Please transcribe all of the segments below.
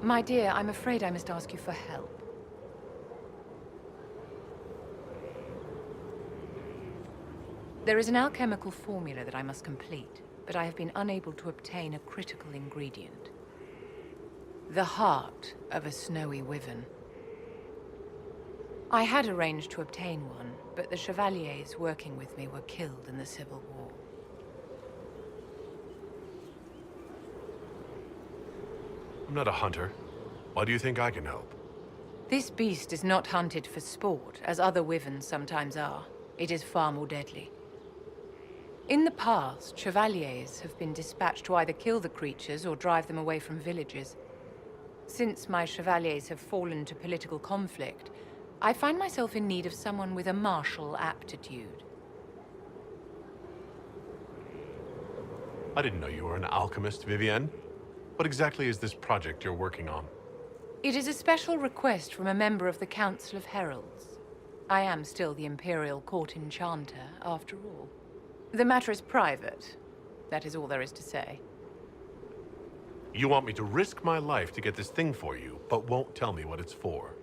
My dear, I'm afraid I must ask you for help. There is an alchemical formula that I must complete, but I have been unable to obtain a critical ingredient. The heart of a snowy wyvern. I had arranged to obtain one, but the chevaliers working with me were killed in the Civil War. I'm not a hunter. Why do you think I can help? This beast is not hunted for sport, as other wyverns sometimes are. It is far more deadly. In the past, chevaliers have been dispatched to either kill the creatures or drive them away from villages. Since my chevaliers have fallen to political conflict, I find myself in need of someone with a martial aptitude. I didn't know you were an alchemist, Vivienne. What exactly is this project you're working on? It is a special request from a member of the Council of Heralds. I am still the Imperial Court Enchanter, after all. The matter is private. That is all there is to say. You want me to risk my life to get this thing for you, but won't tell me what it's for.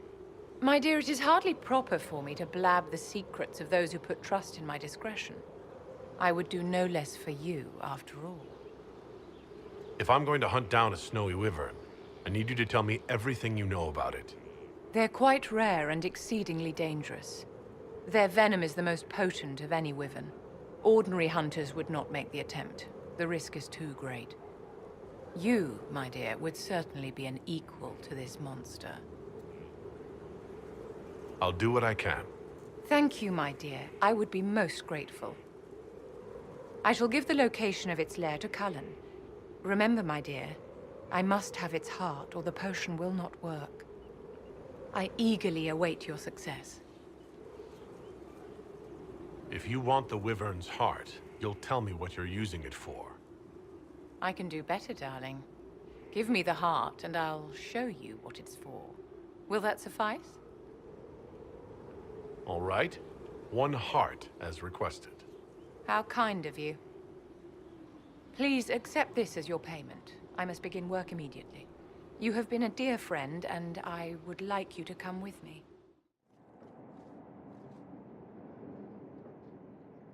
My dear, it is hardly proper for me to blab the secrets of those who put trust in my discretion. I would do no less for you, after all. If I'm going to hunt down a snowy wyvern, I need you to tell me everything you know about it. They're quite rare and exceedingly dangerous. Their venom is the most potent of any wyvern. Ordinary hunters would not make the attempt. The risk is too great. You, my dear, would certainly be an equal to this monster. I'll do what I can. Thank you, my dear. I would be most grateful. I shall give the location of its lair to Cullen. Remember, my dear, I must have its heart, or the potion will not work. I eagerly await your success. If you want the wyvern's heart, you'll tell me what you're using it for. I can do better, darling. Give me the heart, and I'll show you what it's for. Will that suffice? All right. 1 heart, as requested. How kind of you. Please accept this as your payment. I must begin work immediately. You have been a dear friend, and I would like you to come with me.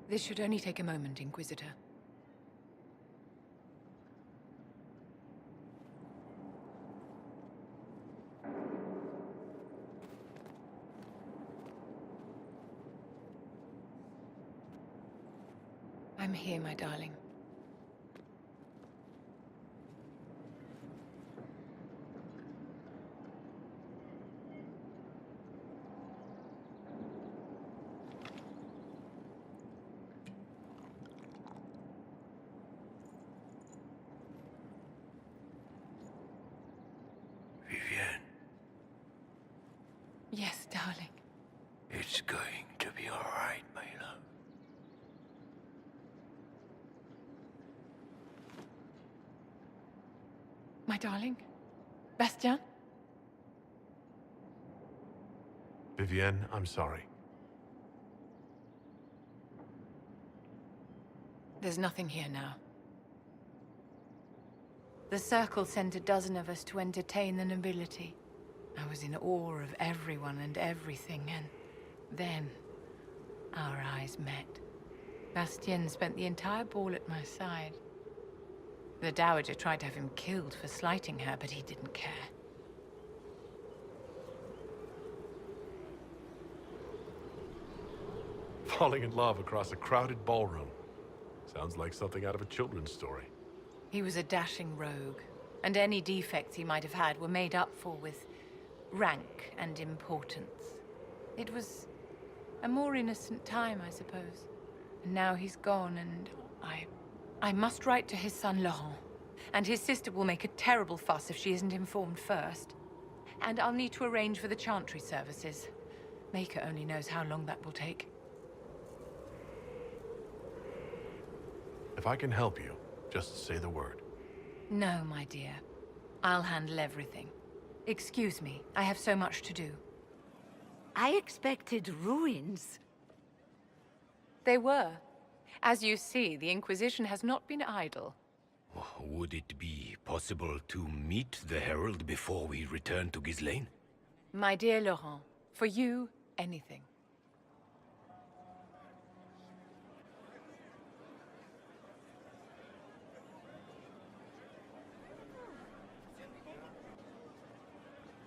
This should only take a moment, Inquisitor. I'm here, my darling. Vivienne, Yes, darling. it's going to be all right, my love. My darling? Bastien? Vivienne, I'm sorry. There's nothing here now. The Circle sent a dozen of us to entertain the nobility. I was in awe of everyone and everything, and then our eyes met. Bastien spent the entire ball at my side. The Dowager tried to have him killed for slighting her, but he didn't care. Falling in love across a crowded ballroom. Sounds like something out of a children's story. He was a dashing rogue, and any defects he might have had were made up for with rank and importance. It was a more innocent time, I suppose. And now he's gone, and I must write to his son Laurent. And his sister will make a terrible fuss if she isn't informed first. And I'll need to arrange for the chantry services. Maker only knows how long that will take. If I can help you, just say the word. No, my dear. I'll handle everything. Excuse me, I have so much to do. I expected ruins. They were. As you see, the Inquisition has not been idle. Would it be possible to meet the Herald before we return to Ghislaine? My dear Laurent, for you, anything.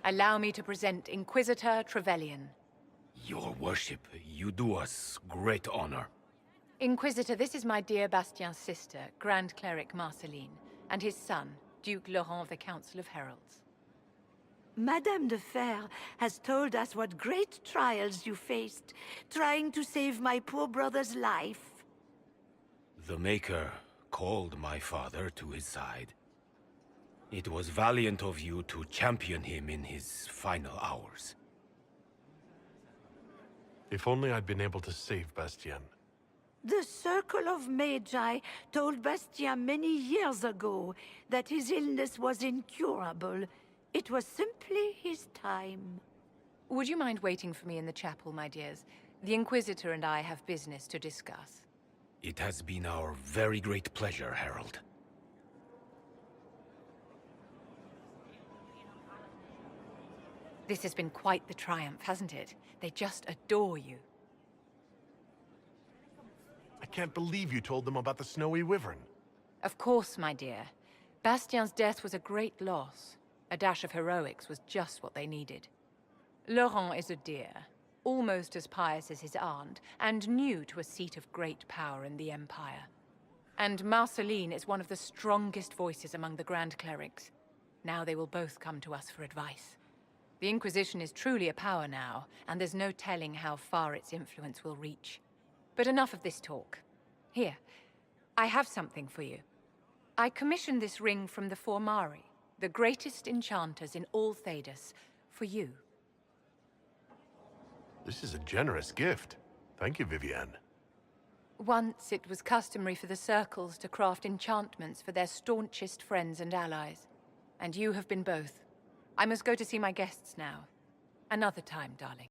Allow me to present Inquisitor Trevelyan. Your worship, you do us great honor. Inquisitor, this is my dear Bastien's sister, Grand Cleric Marceline, and his son, Duke Laurent of the Council of Heralds. Madame de Fer has told us what great trials you faced, trying to save my poor brother's life. The Maker called my father to his side. It was valiant of you to champion him in his final hours. If only I'd been able to save Bastien. The Circle of Magi told Bastien many years ago that his illness was incurable. It was simply his time. Would you mind waiting for me in the chapel, my dears? The Inquisitor and I have business to discuss. It has been our very great pleasure, Herald. This has been quite the triumph, hasn't it? They just adore you. I can't believe you told them about the snowy wyvern. Of course, my dear. Bastien's death was a great loss. A dash of heroics was just what they needed. Laurent is a dear, almost as pious as his aunt, and new to a seat of great power in the Empire. And Marceline is one of the strongest voices among the Grand Clerics. Now they will both come to us for advice. The Inquisition is truly a power now, and there's no telling how far its influence will reach. But enough of this talk. Here, I have something for you. I commissioned this ring from the Formari, the greatest enchanters in all Thedas, for you. This is a generous gift. Thank you, Vivienne. Once it was customary for the circles to craft enchantments for their staunchest friends and allies. And you have been both. I must go to see my guests now. Another time, darling.